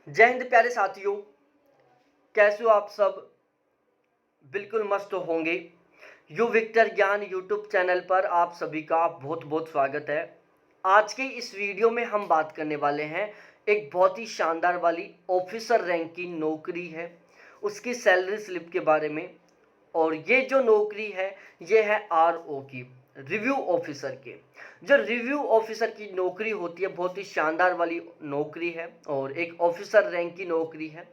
जय हिंद प्यारे साथियों। कैसे हो आप सब? बिल्कुल मस्त होंगे। यू विक्टर ज्ञान यूट्यूब चैनल पर आप सभी का बहुत बहुत स्वागत है। आज के इस वीडियो में हम बात करने वाले हैं एक बहुत ही शानदार वाली ऑफिसर रैंक की नौकरी है, उसकी सैलरी स्लिप के बारे में। और ये जो नौकरी है ये है आरओ की, रिव्यू ऑफिसर के। जो रिव्यू ऑफिसर की नौकरी होती है बहुत ही शानदार वाली नौकरी है और एक ऑफिसर रैंक की नौकरी है।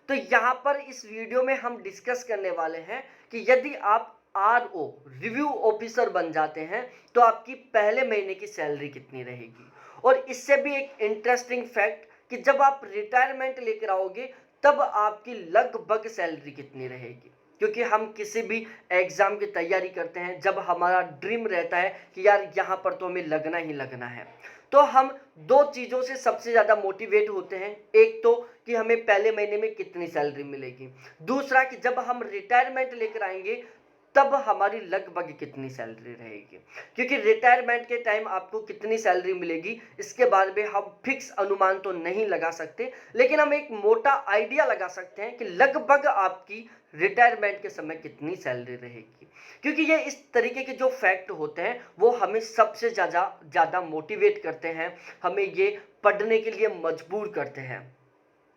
तो यहाँ पर इस वीडियो में हम डिस्कस करने वाले हैं कि यदि आप आरओ रिव्यू ऑफिसर बन जाते हैं तो आपकी पहले महीने की सैलरी कितनी रहेगी। और इससे भी एक इंटरेस्टिंग फैक्ट कि जब आप रिटायरमेंट लेकर आओगे तब आपकी लगभग सैलरी कितनी रहेगी। क्योंकि हम किसी भी एग्ज़ाम की तैयारी करते हैं जब हमारा ड्रीम रहता है कि यार यहाँ पर तो हमें लगना ही लगना है, तो हम दो चीज़ों से सबसे ज़्यादा मोटिवेट होते हैं। एक तो कि हमें पहले महीने में कितनी सैलरी मिलेगी, दूसरा कि जब हम रिटायरमेंट लेकर आएंगे तब हमारी लगभग कितनी सैलरी रहेगी। क्योंकि रिटायरमेंट के टाइम आपको कितनी सैलरी मिलेगी इसके बारे में हम फिक्स अनुमान तो नहीं लगा सकते, लेकिन हम एक मोटा आइडिया लगा सकते हैं कि लगभग आपकी रिटायरमेंट के समय कितनी सैलरी रहेगी। क्योंकि ये इस तरीके के जो फैक्ट होते हैं वो हमें सबसे ज़्यादा मोटिवेट करते हैं, हमें ये पढ़ने के लिए मजबूर करते हैं।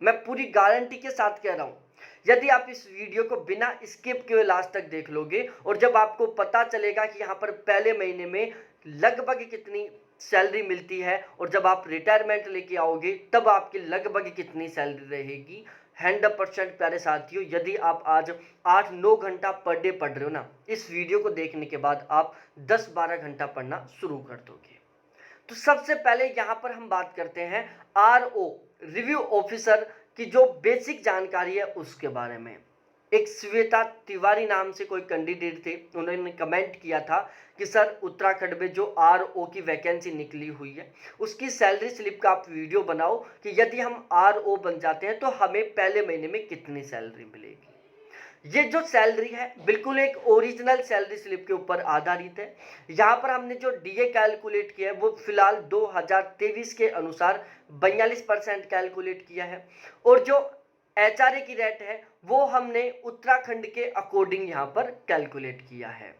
मैं पूरी गारंटी के साथ कह रहा हूँ, यदि आप इस वीडियो को बिना स्किप किए लास्ट तक देख लोगे और जब आपको पता चलेगा कि यहाँ पर पहले महीने में लगभग कितनी सैलरी मिलती है और जब आप रिटायरमेंट लेके आओगे तब आपकी लगभग कितनी सैलरी रहेगी, 100% प्यारे साथियों, यदि आप आज 8-9 घंटा पर डे पढ़ रहे हो ना, इस वीडियो को देखने के बाद आप 10-12 घंटा पढ़ना शुरू कर दोगे। तो सबसे पहले यहाँ पर हम बात करते हैं आरओ रिव्यू ऑफिसर की जो बेसिक जानकारी है उसके बारे में। एक श्वेता तिवारी नाम से कोई कैंडिडेट थे, उन्होंने कमेंट किया था कि सर उत्तराखंड में जो आरओ की वैकेंसी निकली हुई है उसकी सैलरी स्लिप का आप वीडियो बनाओ कि यदि हम आरओ बन जाते हैं तो हमें पहले महीने में कितनी सैलरी मिलेगी। ये जो सैलरी है बिल्कुल एक ओरिजिनल सैलरी स्लिप के ऊपर आधारित है। यहाँ पर हमने जो डीए कैलकुलेट किया है वो फिलहाल 2023 के अनुसार 42% कैलकुलेट किया है और जो एचआरए की रेट है वो हमने उत्तराखंड के अकॉर्डिंग यहाँ पर कैलकुलेट किया है।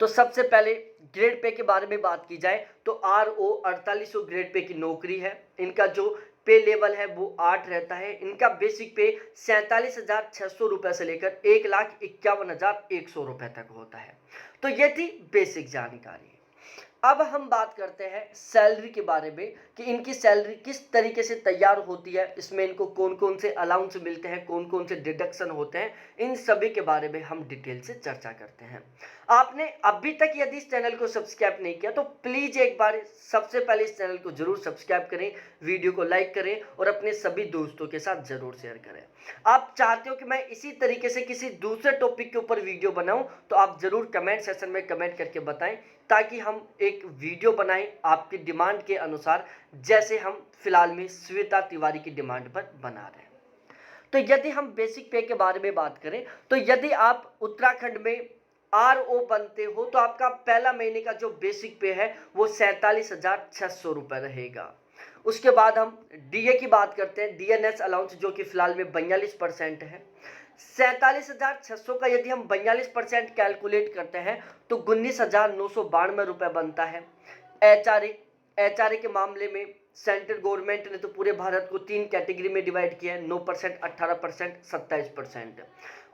तो सबसे पहले ग्रेड पे के बारे में बात की जाए तो आरओ 4800 ग्रेड पे की नौकरी है। इनका जो पे लेवल है वो 8 रहता है। इनका बेसिक पे 47,600 रुपये से लेकर 1,51,100 रुपये तक होता है। तो ये थी बेसिक जानकारी। अब हम बात करते हैं सैलरी के बारे में कि इनकी सैलरी किस तरीके से तैयार होती है, इसमें इनको कौन कौन से अलाउंस मिलते हैं, कौन कौन से डिडक्शन होते हैं, इन सभी के बारे में हम डिटेल से चर्चा करते हैं। आपने अभी तक यदि इस चैनल को सब्सक्राइब नहीं किया तो प्लीज़ एक बार सबसे पहले इस चैनल को जरूर सब्सक्राइब करें, वीडियो को लाइक करें और अपने सभी दोस्तों के साथ जरूर शेयर करें। आप चाहते हो कि मैं इसी तरीके से किसी दूसरे टॉपिक के ऊपर वीडियो बनाऊं तो आप जरूर कमेंट सेक्शन में कमेंट करके बताएं ताकि हम एक वीडियो बनाएं आपकी डिमांड के अनुसार, जैसे हम फिलहाल में श्वेता तिवारी की डिमांड पर बना रहे हैं। तो यदि हम बेसिक पे के बारे में बात करें तो यदि आप उत्तराखंड में आरओ बनते हो तो आपका पहला महीने का जो बेसिक पे है वो 47,600 रुपये रहेगा। उसके बाद हम डीए की बात करते हैं, डीएनएस अलाउंस जो कि फिलहाल में 42% है। 47,600 का यदि हम 42% कैलकुलेट करते हैं तो 19,992 रुपये बनता है। एचआरए के मामले में सेंट्रल गवर्नमेंट ने तो पूरे भारत को 3 कैटेगरी में डिवाइड किया है, 9%, 18%, 27%।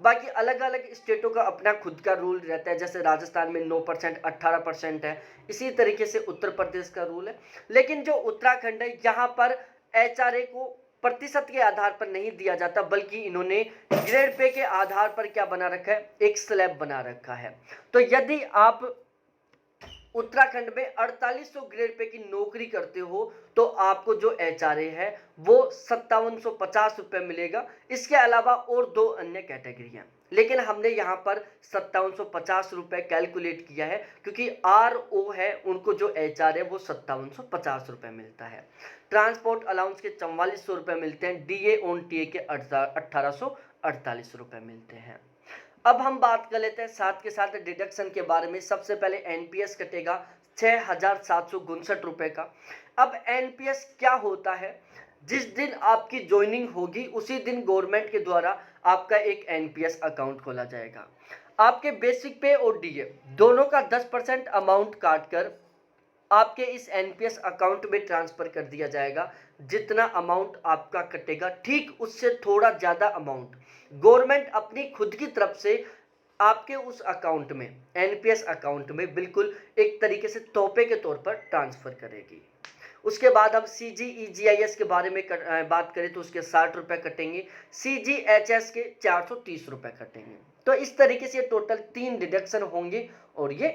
बाकी अलग अलग स्टेटों का अपना खुद का रूल रहता है, जैसे राजस्थान में 9%, 18% है, इसी तरीके से उत्तर प्रदेश का रूल है। लेकिन जो उत्तराखंड है यहाँ पर एचआरए को प्रतिशत के आधार पर नहीं दिया जाता, बल्कि इन्होंने ग्रेड पे के आधार पर क्या बना रखा है, एक स्लैब बना रखा है। तो यदि आप उत्तराखंड में 4800 ग्रेड पे की नौकरी करते हो तो आपको जो एचआरए है वो 5750 रुपये मिलेगा। इसके अलावा और दो अन्य कैटेगरी हैं, लेकिन हमने यहाँ पर 5750 रुपये कैलकुलेट किया है क्योंकि आरओ है उनको जो एचआर है वो 5750 रुपये मिलता है। ट्रांसपोर्ट अलाउंस के 4400 रुपये मिलते हैं, डीए ऑन टीए के 1848 रुपये मिलते हैं। अब हम बात कर लेते हैं साथ के साथ डिडक्शन के बारे में। सबसे पहले एनपीएस कटेगा 6,759 रुपये का। अब एनपीएस क्या होता है? जिस दिन आपकी ज्वाइनिंग होगी उसी दिन गवर्नमेंट के द्वारा आपका एक एनपीएस अकाउंट खोला जाएगा। आपके बेसिक पे और डीए दोनों का 10% अमाउंट काटकर आपके इस एनपीएस अकाउंट में ट्रांसफर कर दिया जाएगा। जितना अमाउंट आपका कटेगा ठीक उससे थोड़ा ज़्यादा अमाउंट गवर्नमेंट अपनी खुद की तरफ से आपके उस अकाउंट में, एनपीएस अकाउंट में बिल्कुल एक तरीके से तोहफे के तौर पर ट्रांसफर करेगी। उसके बाद हम CGEGIS के बारे में बात करें तो उसके 60 रुपये कटेंगे, CGHS के 430 रुपये कटेंगे। तो इस तरीके से टोटल 3 डिडक्शन होंगे और ये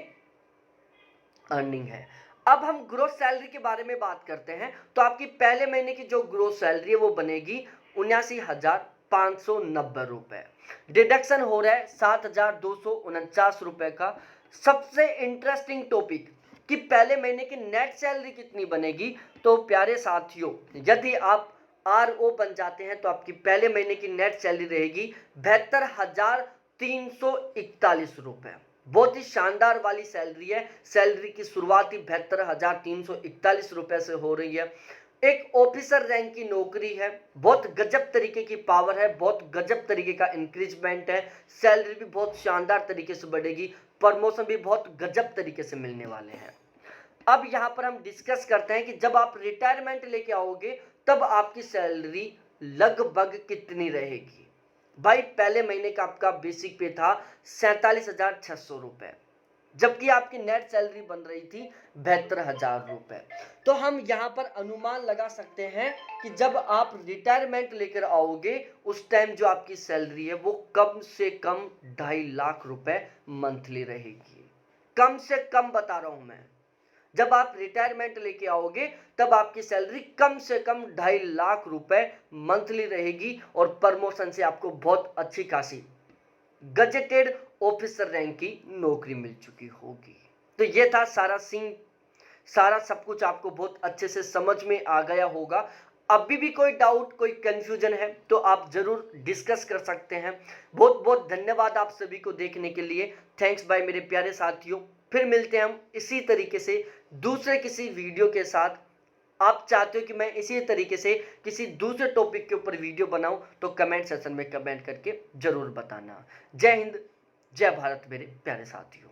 अर्निंग है। अब हम ग्रोस सैलरी के बारे में बात करते हैं तो आपकी पहले महीने की जो ग्रोस सैलरी है वो बनेगी 79,590 रुपये। डिडक्शन हो रहा है 7,249 रुपये का। सबसे इंटरेस्टिंग टॉपिक कि पहले महीने की नेट सैलरी कितनी बनेगी, तो प्यारे साथियों यदि आप RO बन जाते हैं तो आपकी पहले महीने की नेट सैलरी रहेगी 72,341 रुपये। बहुत ही शानदार वाली सैलरी है। सैलरी की शुरुआत ही 72,341 रुपये से हो रही है। एक ऑफिसर रैंक की नौकरी है, बहुत गजब तरीके की पावर है, बहुत गजब तरीके का इंक्रीजमेंट है। सैलरी भी बहुत शानदार तरीके से बढ़ेगी, प्रमोशन भी बहुत गजब तरीके से मिलने वाले हैं। अब यहाँ पर हम डिस्कस करते हैं कि जब आप रिटायरमेंट लेके आओगे तब आपकी सैलरी लगभग कितनी रहेगी। भाई पहले महीने का आपका बेसिक पे था 47,600 रुपये, जबकि आपकी नेट सैलरी बन रही थी 72,000 रुपये। तो हम यहाँ पर अनुमान लगा सकते हैं कि जब आप रिटायरमेंट लेकर आओगे उस टाइम जो आपकी सैलरी है वो कम से कम 2.5 लाख रुपए मंथली रहेगी। कम से कम बता रहा हूं मैं, जब आप रिटायरमेंट लेके आओगे तब आपकी सैलरी कम से कम 2.5 लाख रुपए मंथली रहेगी और प्रमोशन से आपको बहुत अच्छी खासी गजेटेड ऑफिसर रैंक की नौकरी मिल चुकी होगी। तो ये था सारा सब कुछ आपको बहुत अच्छे से समझ में आ गया होगा। अभी भी कोई डाउट, कोई कंफ्यूजन है तो आप जरूर डिस्कस कर सकते हैं। बहुत बहुत धन्यवाद आप सभी को देखने के लिए। थैंक्स बाय मेरे प्यारे साथियों। फिर मिलते हैं हम इसी तरीके से दूसरे किसी वीडियो के साथ। आप चाहते हो कि मैं इसी तरीके से किसी दूसरे टॉपिक के ऊपर वीडियो बनाऊं तो कमेंट सेक्शन में कमेंट करके जरूर बताना। जय हिंद, जय भारत मेरे प्यारे साथियों।